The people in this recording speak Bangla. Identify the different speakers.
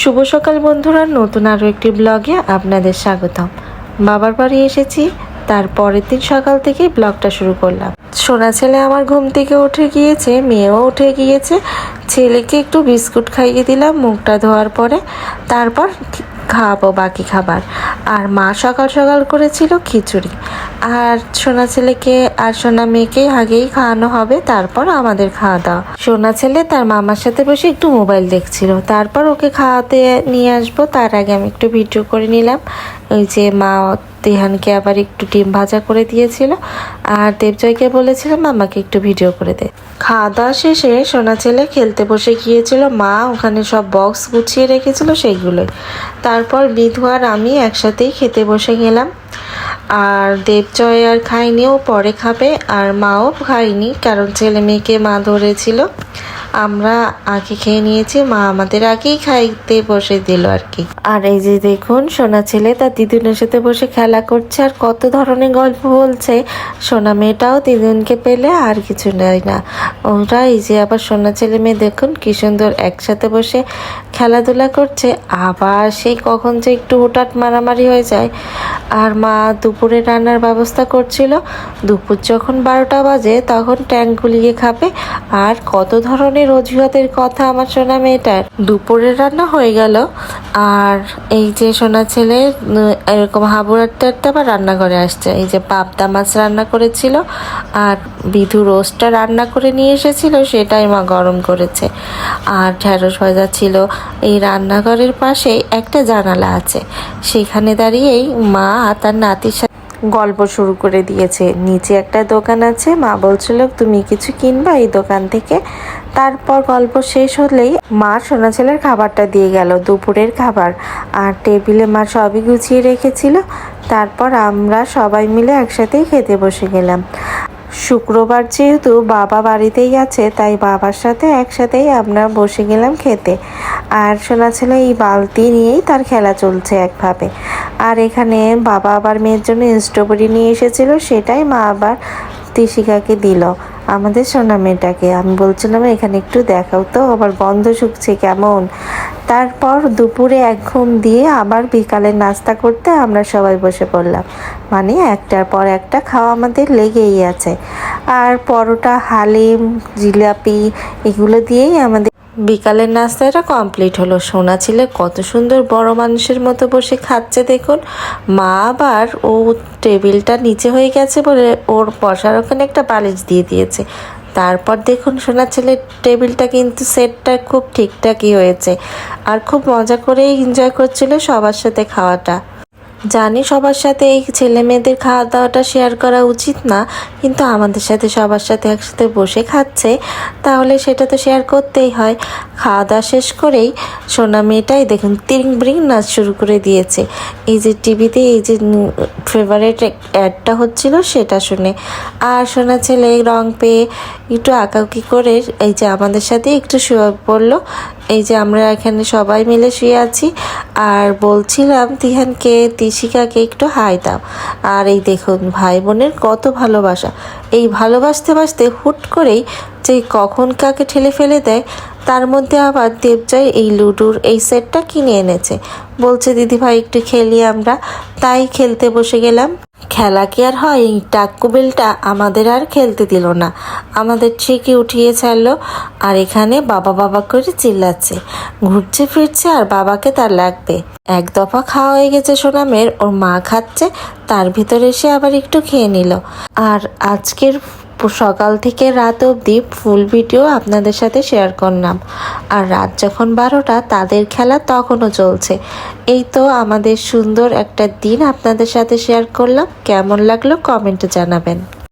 Speaker 1: শুভ সকাল বন্ধুরা, নতুন আরও একটি ব্লগে আপনাদের স্বাগতম। বাবার বাড়ি এসেছি, তার পরের দিন সকাল থেকেই ব্লগটা শুরু করলাম। সোনা ছেলে আমার ঘুম থেকে উঠে গিয়েছে, মেয়েও উঠে গিয়েছে। ছেলেকে একটু বিস্কুট খাইয়ে দিলাম মুখটা ধোয়ার পরে, তারপর খাওয়াবো বাকি খাবার। আর মা সকাল সকাল করেছিল খিচুড়ি। আর সোনা ছেলেকে আর সোনা মেয়েকে আগেই খাওয়ানো হবে, তারপর আমাদের খাওয়া দাওয়া। সোনা ছেলে তার মামার সাথে বসে একটু মোবাইল দেখছিল, তারপর ওকে খাওয়াতে নিয়ে আসবো। তার আগে আমি একটু ভিডিও করে নিলাম। ওই যে মা তিহানকে আবার একটু ডিম ভাজা করে দিয়েছিল, আর দেবজয়কে বলেছিলাম মামাকে একটু ভিডিও করে দে। খাওয়া দাওয়া শেষে সোনা ছেলে খেলতে বসে গিয়েছিল, মা ওখানে সব বক্স গুছিয়ে রেখেছিল সেইগুলোই। তারপর বিধু আর আমি একসাথেই খেতে বসে গেলাম। আর দেবজয় আর খায়নি, ও পরে খাবে। আর মাও খায়নি, কারণ ছেলে মেয়েকে মা ধরেছিল। আমরা আগে খেয়ে নিয়েছি, মা আমাদের আগেই খাইতে বসে দিল আর কি। আর এই যে দেখুন, সোনা ছেলে তার দিদুনের সাথে বসে খেলা করছে আর কত ধরনের গল্প বলছে। সোনা মেয়েটাও দিদুনকে পেলে আর কিছু নেয় না। ওরা এই যে আবার সোনা ছেলে মেয়ে দেখুন কি সুন্দর একসাথে বসে খেলাধুলা করছে। আবার সেই কখন যে একটু হুটহাট মারামারি হয়ে যায়। আর মা দুপুরে রান্নার ব্যবস্থা করছিল। দুপুর যখন 12টা বাজে তখন ট্যাঙ্ক গুলিয়ে খাবে। আর কত ধরনের অজুহাতের কথা আমার সোনা মেয়েটার। দুপুরের রান্না হয়ে গেল, আর এই যে সোনা ছেলে এরকম হাবুর আটতে আটতে আবার রান্নাঘরে আসছে। এই যে পাবদা মাছ রান্না করেছিল, আর বিধু রোস্টটা রান্না করে নিয়ে এসেছিল, সেটাই মা গরম করেছে। আর ঢেঁড়স ভাজা ছিল। এই রান্নাঘরের পাশে একটা জানালা আছে, সেখানে দাঁড়িয়েই মা তার নাতির সাথে গল্প শুরু করে দিয়েছে। নিচে একটা দোকান আছে, মা বলছিল তুমি কিছু কিনবা এই দোকান থেকে। তারপর গল্প শেষ হলেই মা সোনা ছেলের খাবারটা দিয়ে গেল, দুপুরের খাবার। আর টেবিলে মা সবই গুছিয়ে রেখেছিল। তারপর আমরা সবাই মিলে একসাথেই খেতে বসে গেলাম। শুক্রবার যেহেতু বাবা বাড়িতেই আছে, তাই বাবার সাথে একসাথেই আমরা বসে গেলাম খেতে। আর সোনা ছেলে এই বালতি নিয়েই তার খেলা চলছে একভাবে। আর এখানে বাবা আবার মেয়ের জন্য স্ট্রবেরি নিয়ে এসেছিল, সেটাই মা আবার তিশিকাকে দিল, আমাদের সোনা মেয়েটাকে। আমি বলছিলাম এখানে একটু দেখাও তো, আবার গন্ধ শুকছে কেমন। তারপর দুপুরে এক ঘুম দিয়ে আবার বিকালে নাস্তা করতে আমরা সবাই বসে পড়লাম। মানে একটার পর একটা খাওয়া আমাদের লেগেই আছে। আর পরোটা, হালিম, জিলাপি এগুলো দিয়েই আমাদের বিকালের নাস্তাটা কমপ্লিট হলো। সোনা ছেলে কত সুন্দর বড় মানুষের মতো বসে খাচ্ছে দেখুন। মা আবার ও টেবিলটা নিচে হয়ে গেছে বলে ওর বসার ওখানে একটা বালিশ দিয়ে দিয়েছে। তারপর দেখুন সোনা ছেলের টেবিলটা কিন্তু সেটটা খুব ঠিকঠাকই হয়েছে। আর খুব মজা করেই এনজয় করছিল সবার সাথে খাওয়াটা। জানি সবার সাথে এই ছেলে মেয়েদের খাওয়া দাওয়াটা শেয়ার করা উচিত না, কিন্তু আমাদের সাথে সবার সাথে একসাথে বসে খাচ্ছে, তাহলে সেটা তো শেয়ার করতেই হয়। খাওয়া দাওয়া শেষ করেই সোনা মেয়েটাই দেখুন তিরিং বিরিং নাচ শুরু করে দিয়েছে। এই যে টিভিতে এই যে ফেভারিট অ্যাডটা হচ্ছিল সেটা শুনে। আর সোনা ছেলে রং পেয়ে একটু আঁকাউকি করে এই যে আমাদের সাথে একটু শুয়ে পড়লো। এই যে আমরা এখানে সবাই মিলে শুয়ে আছি। আর বলছিলাম তিহানকে তিশিকাকে একটু হাই দাও। আর এই দেখুন ভাই বোনের কত ভালোবাসা। এই ভালোবাসতে বাসতে হুট করেই যে কখন কাকে ঠেলে ফেলে দেয়। তার মধ্যে আবার দেবজয় এই লুডুর এই সেটটা কিনে এনেছে, বলছে দিদি ভাই একটু খেলি আমরা। তাই খেলতে বসে গেলাম। খেলা কি আর হয়, এই টাক্কু বেলটা আমাদের আর খেলতে দিল না, আমাদের ঠিকই উঠিয়ে ছাড়লো। আর এখানে বাবা বাবা করে চিল্লাচ্ছে, ঘুরছে ফিরছে আর বাবাকে তার লাগবে। এক দফা খাওয়া হয়ে গেছে সোনামের, ওর মা খাচ্ছে, তার ভিতরে এসে আবার একটু খেয়ে নিল। আর আজকের সকাল থেকে রাত অবধি ফুল ভিডিও আপনাদের সাথে শেয়ার করলাম। আর রাত যখন 12টা তাদের খেলা তখনও চলছে। এই তো আমাদের সুন্দর একটা দিন আপনাদের সাথে শেয়ার করলাম। কেমন লাগলো কমেন্টে জানাবেন।